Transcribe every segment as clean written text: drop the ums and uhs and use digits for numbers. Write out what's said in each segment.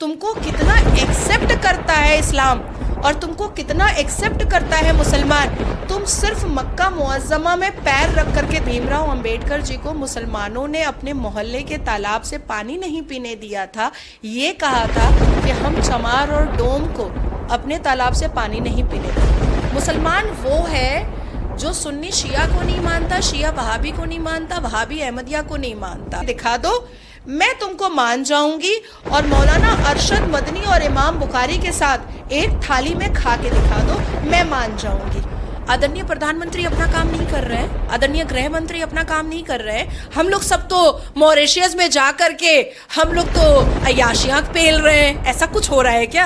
तुमको कितना एक्सेप्ट करता है इस्लाम और तुमको कितना एक्सेप्ट करता है मुसलमान। तुम सिर्फ मक्का मुअज्जमा में पैर रख करके भीमराव अंबेडकर जी को मुसलमानों ने अपने मोहल्ले के तालाब से पानी नहीं पीने दिया था, ये कहा था कि हम चमार और डोम को अपने तालाब से पानी नहीं पीने देंगे। मुसलमान वो है जो सुन्नी शिया को नहीं मानता, शिया वहाबी को नहीं मानता, वहाबी अहमदिया को नहीं मानता। दिखा दो, मैं तुमको मान जाऊंगी और मौलाना अरशद मदनी और इमाम बुखारी के साथ एक थाली में खा के दिखा दो, मैं मान जाऊंगी। आदरणीय प्रधानमंत्री अपना काम नहीं कर रहे हैं, आदरणीय गृह मंत्री अपना काम नहीं कर रहे हैं। हम लोग सब तो मॉरिशस में जा करके हम लोग तो अय्याशियां पेल रहे हैं। ऐसा कुछ हो रहा है क्या?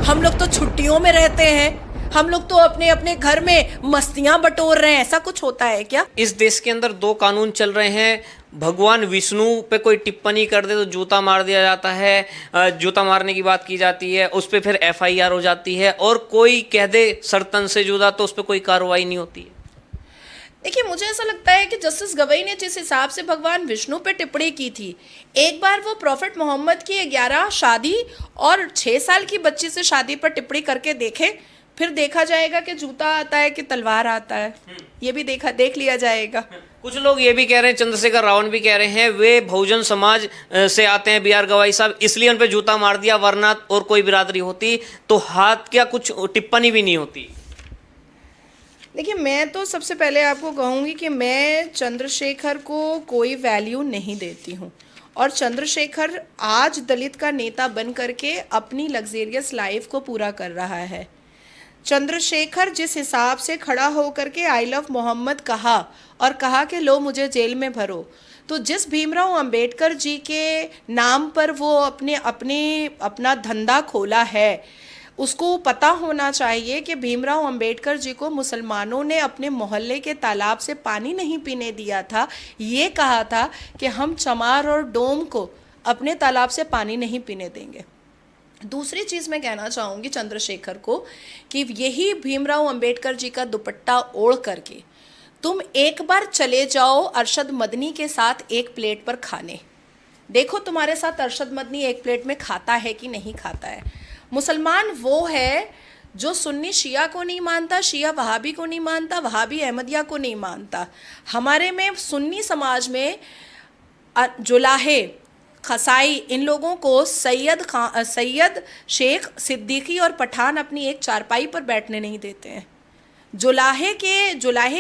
हम लोग तो छुट्टियों में रहते हैं, हम लोग तो अपने अपने घर में मस्तियां बटोर रहे हैं। ऐसा कुछ होता है क्या? इस देश के अंदर दो कानून चल रहे हैं। भगवान विष्णु पे कोई टिप्पणी कर दे तो जूता मार दिया जाता है, जूता मारने की बात की जाती है, उस पर फिर FIR हो जाती है, और कोई कह दे सरतन से जुदा तो उस पर कोई कार्रवाई नहीं होती है। देखिए, मुझे ऐसा लगता है कि जस्टिस गवई ने जिस हिसाब से भगवान विष्णु पे टिप्पणी की थी, एक बार वो प्रॉफिट मोहम्मद की 11 शादी और 6 साल की बच्ची से शादी पर टिप्पणी करके देखें, फिर देखा जाएगा कि जूता आता है कि तलवार आता है। ये भी देख लिया जाएगा। कुछ लोग ये भी कह रहे हैं, चंद्रशेखर रावण भी कह रहे हैं, वे बहुजन समाज से आते हैं BR गवाई साहब, इसलिए उन पे जूता मार दिया, वरना और कोई बिरादरी होती तो हाथ क्या कुछ टिप्पणी भी नहीं होती। देखिए, मैं तो सबसे पहले आपको कहूँगी कि मैं चंद्रशेखर को कोई वैल्यू नहीं देती हूँ, और चंद्रशेखर आज दलित का नेता बन करके अपनी लग्जेरियस लाइफ को पूरा कर रहा है। चंद्रशेखर जिस हिसाब से खड़ा होकर के आई लव मोहम्मद कहा और कहा कि लो मुझे जेल में भरो, तो जिस भीमराव अंबेडकर जी के नाम पर वो अपना धंधा खोला है, उसको पता होना चाहिए कि भीमराव अंबेडकर जी को मुसलमानों ने अपने मोहल्ले के तालाब से पानी नहीं पीने दिया था, ये कहा था कि हम चमार और डोम को अपने तालाब से पानी नहीं पीने देंगे। दूसरी चीज़ मैं कहना चाहूँगी चंद्रशेखर को कि यही भीमराव अंबेडकर जी का दुपट्टा ओढ़ करके तुम एक बार चले जाओ अरशद मदनी के साथ एक प्लेट पर खाने, देखो तुम्हारे साथ अरशद मदनी एक प्लेट में खाता है कि नहीं खाता है। मुसलमान वो है जो सुन्नी शिया को नहीं मानता, शिया वहाबी को नहीं मानता, वहाबी अहमदिया को नहीं मानता। हमारे में सुन्नी समाज में जुलाहे, खसाई, इन लोगों को सैयद, शेख, सिद्दीकी और पठान अपनी एक चारपाई पर बैठने नहीं देते हैं। जुलाहे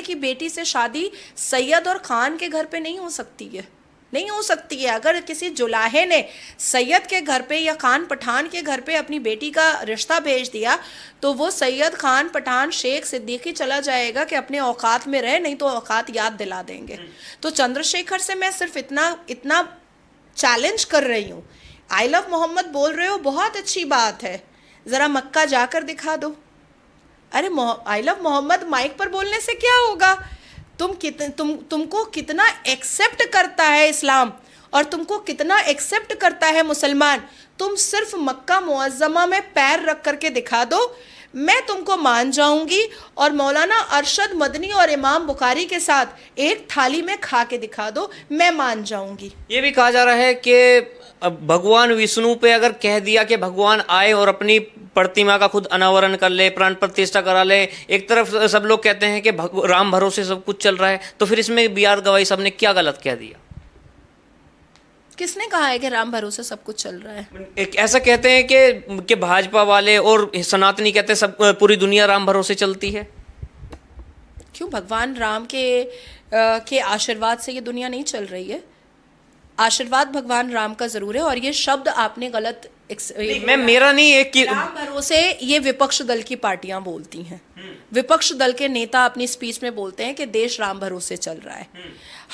की बेटी से शादी सैयद और खान के घर पे नहीं हो सकती है, नहीं हो सकती है। अगर किसी जुलाहे ने सैयद के घर पे या खान पठान के घर पे अपनी बेटी का रिश्ता भेज दिया, तो वो सैयद, खान, पठान, शेख, सिद्दीकी चला जाएगा कि अपने औकात में रहे, नहीं तो औकात याद दिला देंगे। तो चंद्रशेखर से मैं सिर्फ इतना चैलेंज कर रही हूँ। आई लव मोहम्मद बोल रहे हो, बहुत अच्छी बात है, ज़रा मक्का जाकर दिखा दो। अरे आई लव मोहम्मद माइक पर बोलने से क्या होगा? तुमको कितना एक्सेप्ट करता है इस्लाम और तुमको कितना एक्सेप्ट करता है मुसलमान। तुम सिर्फ मक्का मुअज्जमा में पैर रख करके दिखा दो, मैं तुमको मान जाऊंगी और मौलाना अरशद मदनी और इमाम बुखारी के साथ एक थाली में खा के दिखा दो, मैं मान जाऊंगी। ये भी कहा जा रहा है कि भगवान विष्णु पे अगर कह दिया कि भगवान आए और अपनी प्रतिमा का खुद अनावरण कर ले, प्राण प्रतिष्ठा करा ले, एक तरफ सब लोग कहते हैं कि राम भरोसे सब कुछ चल रहा है, तो फिर इसमें BR गवाई साहब ने क्या गलत कह दिया? किसने कहा है कि राम भरोसे सब कुछ चल रहा है? एक ऐसा कहते हैं कि भाजपा वाले और सनातनी कहते हैं सब पूरी दुनिया राम भरोसे चलती है। क्यों? भगवान राम के आशीर्वाद से ये दुनिया नहीं चल रही है। आशीर्वाद भगवान राम का जरूर है, और ये शब्द आपने गलत मेरा नहीं, एक राम भरोसे ये विपक्ष दल की पार्टियां बोलती हैं। विपक्ष दल के नेता अपनी स्पीच में बोलते हैं कि देश राम भरोसे चल रहा है।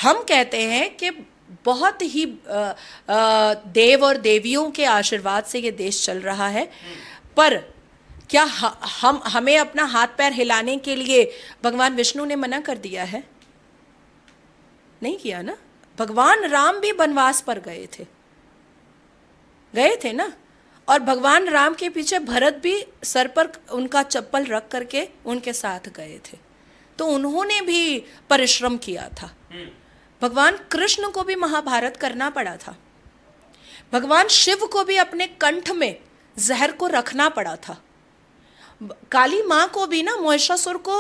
हम कहते हैं कि बहुत ही देव और देवियों के आशीर्वाद से ये देश चल रहा है, पर क्या हमें अपना हाथ पैर हिलाने के लिए भगवान विष्णु ने मना कर दिया है? नहीं किया ना। भगवान राम भी वनवास पर गए थे ना, और भगवान राम के पीछे भरत भी सर पर उनका चप्पल रख करके उनके साथ गए थे, तो उन्होंने भी परिश्रम किया था। भगवान कृष्ण को भी महाभारत करना पड़ा था। भगवान शिव को भी अपने कंठ में जहर को रखना पड़ा था। काली माँ को भी ना महिषासुर को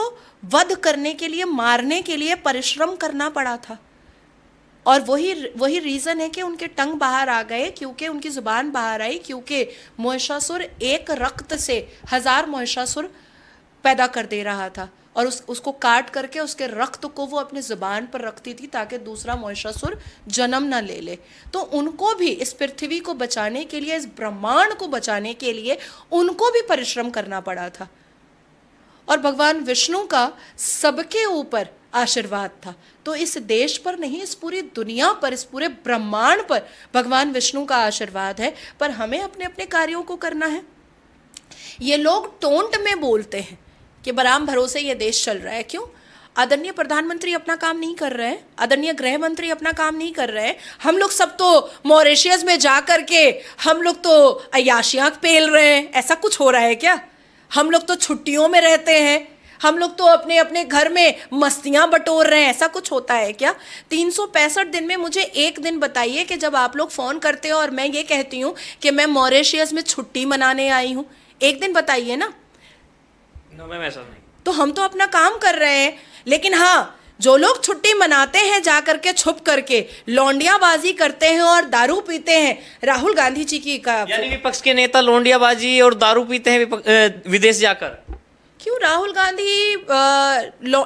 वध करने के लिए, मारने के लिए परिश्रम करना पड़ा था। और वही रीज़न है कि उनके टंग बाहर आ गए, क्योंकि उनकी ज़ुबान बाहर आई, क्योंकि महिषासुर एक रक्त से 1000 महिषासुर पैदा कर दे रहा था और उसको काट करके उसके रक्त को वो अपने ज़ुबान पर रखती थी ताकि दूसरा महिषासुर जन्म ना ले ले। तो उनको भी इस पृथ्वी को बचाने के लिए, इस ब्रह्मांड को बचाने के लिए उनको भी परिश्रम करना पड़ा था। और भगवान विष्णु का सबके ऊपर आशीर्वाद था। तो इस देश पर नहीं, इस पूरी दुनिया पर, इस पूरे ब्रह्मांड पर भगवान विष्णु का आशीर्वाद है। पर हमें अपने अपने कार्यों को करना है। ये लोग टोंट में बोलते हैं कि बराम भरोसे ये देश चल रहा है। क्यों? आदरणीय प्रधानमंत्री अपना काम नहीं कर रहे हैं, आदरणीय गृह मंत्री अपना काम नहीं कर रहे हैं। हम लोग सब तो मॉरिशस में जा करके हम लोग तो अय्याशियाँ पेल रहे हैं। ऐसा कुछ हो रहा है क्या? हम लोग तो छुट्टियों में रहते हैं, हम लोग तो अपने अपने घर में मस्तियां बटोर रहे हैं। ऐसा कुछ होता है क्या? 365 दिन में मुझे एक दिन बताइए कि जब आप लोग फ़ोन करते हो और मैं ये कहती हूँ कि मैं मॉरिशस में छुट्टी मनाने आई हूँ, एक दिन बताइए ना। नो मैम, ऐसा नहीं। तो हम तो अपना काम कर रहे हैं। लेकिन हाँ, जो लोग छुट्टी मनाते हैं जा करके छुप करके लौंडियाबाजी करते हैं और दारू पीते हैं, राहुल गांधी जी की यानी विपक्ष के नेता लौंडियाबाजी और दारू पीते हैं विदेश जाकर। क्यों? राहुल गांधी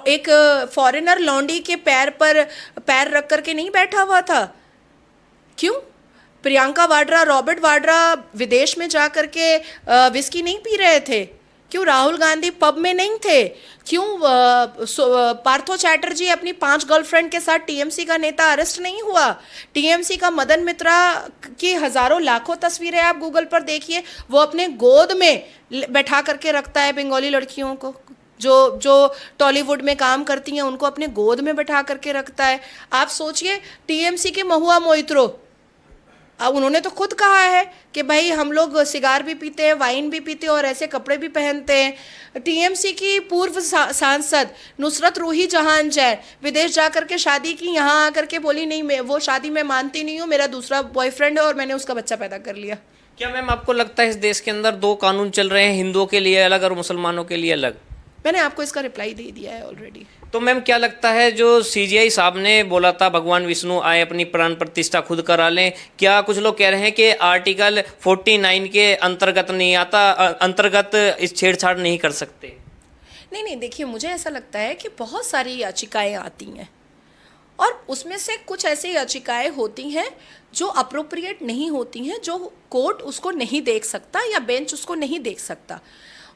एक फॉरेनर लौंडी के पैर पर पैर रख करके नहीं बैठा हुआ था? क्यों? प्रियंका वाड्रा, रॉबर्ट वाड्रा विदेश में जा करके विस्की नहीं पी रहे थे? क्यों? राहुल गांधी पब में नहीं थे? क्यों? पार्थो चैटर्जी अपनी 5 गर्लफ्रेंड के साथ टीएमसी का नेता अरेस्ट नहीं हुआ? टीएमसी का मदन मित्रा की हजारों लाखों तस्वीरें आप गूगल पर देखिए, वो अपने गोद में बैठा करके रखता है बंगाली लड़कियों को, जो टॉलीवुड में काम करती हैं उनको अपने गोद में बैठा करके रखता है। आप सोचिए, टीएमसी के महुआ मोइत्रो, अब उन्होंने तो खुद कहा है कि भाई हम लोग सिगार भी पीते हैं, वाइन भी पीते हैं और ऐसे कपड़े भी पहनते हैं। टीएमसी की पूर्व सांसद नुसरत रूही जहान जैन विदेश जा करके शादी की, यहाँ आकर के बोली नहीं, मैं वो शादी मैं मानती नहीं हूँ, मेरा दूसरा बॉयफ्रेंड है और मैंने उसका बच्चा पैदा कर लिया। क्या मैम आपको लगता है इस देश के अंदर 2 कानून चल रहे हैं, हिंदुओं के लिए अलग और मुसलमानों के लिए अलग? मैंने आपको इसका रिप्लाई दे दिया है ऑलरेडी। तो मैम क्या लगता है जो सीजीआई साहब ने बोला था भगवान विष्णु आए अपनी प्राण प्रतिष्ठा खुद करा लें, क्या कुछ लोग कह रहे हैं कि आर्टिकल 49 के अंतर्गत नहीं आता, अंतर्गत इस छेड़छाड़ नहीं कर सकते? नहीं, देखिए, मुझे ऐसा लगता है कि बहुत सारी याचिकाएं आती हैं और उसमें से कुछ ऐसी याचिकाएं होती हैं जो अप्रोप्रिएट नहीं होती हैं, जो कोर्ट उसको नहीं देख सकता या बेंच उसको नहीं देख सकता,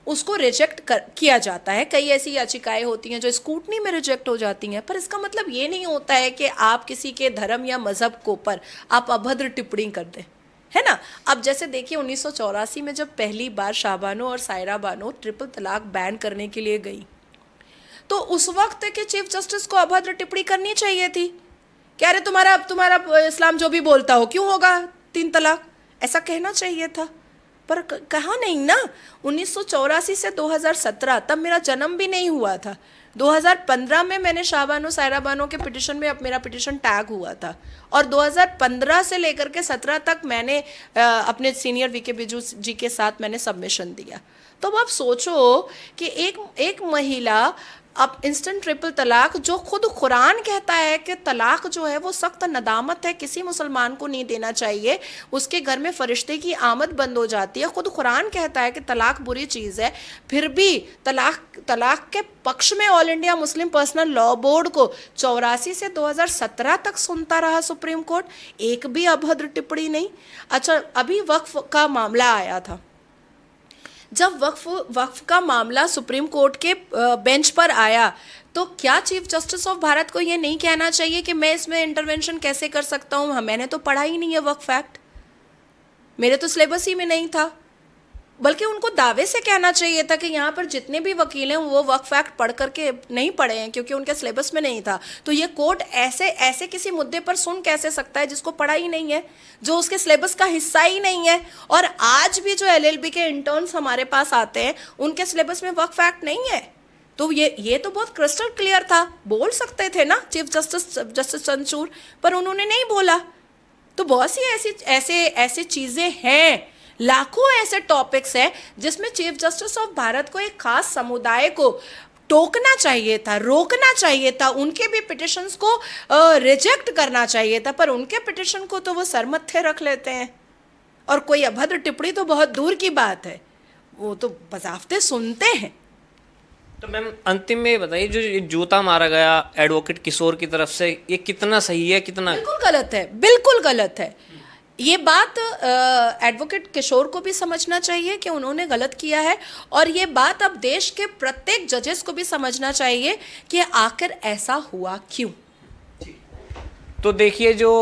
उसको रिजेक्ट किया जाता है। कई ऐसी याचिकाएं होती हैं जो स्क्रूटनी में रिजेक्ट हो जाती हैं, पर इसका मतलब ये नहीं होता है कि आप किसी के धर्म या मज़हब को पर आप अभद्र टिप्पणी कर दें, है ना। अब जैसे देखिए 1984 में जब पहली बार शाहबानो और सायरा बानो ट्रिपल तलाक बैन करने के लिए गई, तो उस वक्त के चीफ जस्टिस को अभद्र टिप्पणी करनी चाहिए थी। क्या अरे तुम्हारा इस्लाम जो भी बोलता हो, क्यों होगा 3 तलाक, ऐसा कहना चाहिए था, पर कहा नहीं ना। 1984 से 2017, तब मेरा जन्म भी नहीं हुआ था। 2015 में मैंने शाहबानो सायरा बानो के पिटिशन में मेरा पिटिशन टैग हुआ था और 2015 से लेकर के 17 तक मैंने अपने सीनियर वीके बिजू जी के साथ मैंने सबमिशन दिया। तो अब आप सोचो कि एक महिला अब इंस्टेंट ट्रिपल तलाक, जो खुद कुरान कहता है कि तलाक जो है वो सख्त नदामत है, किसी मुसलमान को नहीं देना चाहिए, उसके घर में फरिश्ते की आमद बंद हो जाती है, खुद कुरान कहता है कि तलाक बुरी चीज़ है, फिर भी तलाक के पक्ष में all India Muslim personal law board को 84 से 2017 तक सुनता रहा सुप्रीम कोर्ट, एक भी अभद्र टिप्पणी नहीं। अच्छा, अभी वक्फ का मामला आया था, जब वक्फ का मामला सुप्रीम कोर्ट के बेंच पर आया, तो क्या चीफ जस्टिस ऑफ भारत को ये नहीं कहना चाहिए कि मैं इसमें इंटरवेंशन कैसे कर सकता हूँ? मैंने तो पढ़ा ही नहीं है वक्फ एक्ट, मेरे तो सिलेबस ही में नहीं था। बल्कि उनको दावे से कहना चाहिए था कि यहाँ पर जितने भी वकील हैं वो वक्फ एक्ट पढ़ करके नहीं पढ़े हैं, क्योंकि उनके सिलेबस में नहीं था। तो ये कोर्ट ऐसे किसी मुद्दे पर सुन कैसे सकता है जिसको पढ़ा ही नहीं है, जो उसके सिलेबस का हिस्सा ही नहीं है। और आज भी जो LLB के इंटर्न्स हमारे पास आते हैं उनके सिलेबस में वक्फ एक्ट नहीं है। तो ये तो बहुत क्रिस्टल क्लियर था, बोल सकते थे ना चीफ जस्टिस चंद्रचूड़, पर उन्होंने नहीं बोला। तो बहुत सी ऐसी ऐसे ऐसे चीज़ें हैं, लाखों ऐसे टॉपिक्स हैं जिसमें चीफ जस्टिस ऑफ भारत को एक खास समुदाय को टोकना चाहिए था, रोकना चाहिए था, उनके भी पिटिशंस को रिजेक्ट करना चाहिए था, पर उनके पिटिशन को तो वो सरमत्थे रख लेते हैं और कोई अभद्र टिप्पणी तो बहुत दूर की बात है, वो तो बजाफ्ते सुनते हैं। तो मैम अंतिम में बताइए, जो ये जूता मारा गया एडवोकेट किशोर की तरफ से, ये कितना सही है, कितना? बिल्कुल गलत है, बिल्कुल गलत है। ये बात एडवोकेट किशोर को भी समझना चाहिए कि उन्होंने गलत किया है, और ये बात अब देश के प्रत्येक जजेस को भी समझना चाहिए कि आखिर ऐसा हुआ क्यों। तो देखिए, जो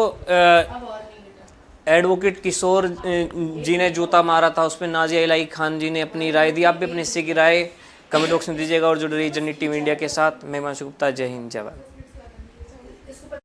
एडवोकेट किशोर जी ने जूता मारा था, उस पर नाजिया इलाही खान जी ने अपनी राय दी। आप भी अपने हिस्से की राय कमेंट बॉक्स में दीजिएगा और जुड़े रहिए जननी टीवी इंडिया के साथ। मैं हिमांशु गुप्ता, जय हिंद, जय भारत।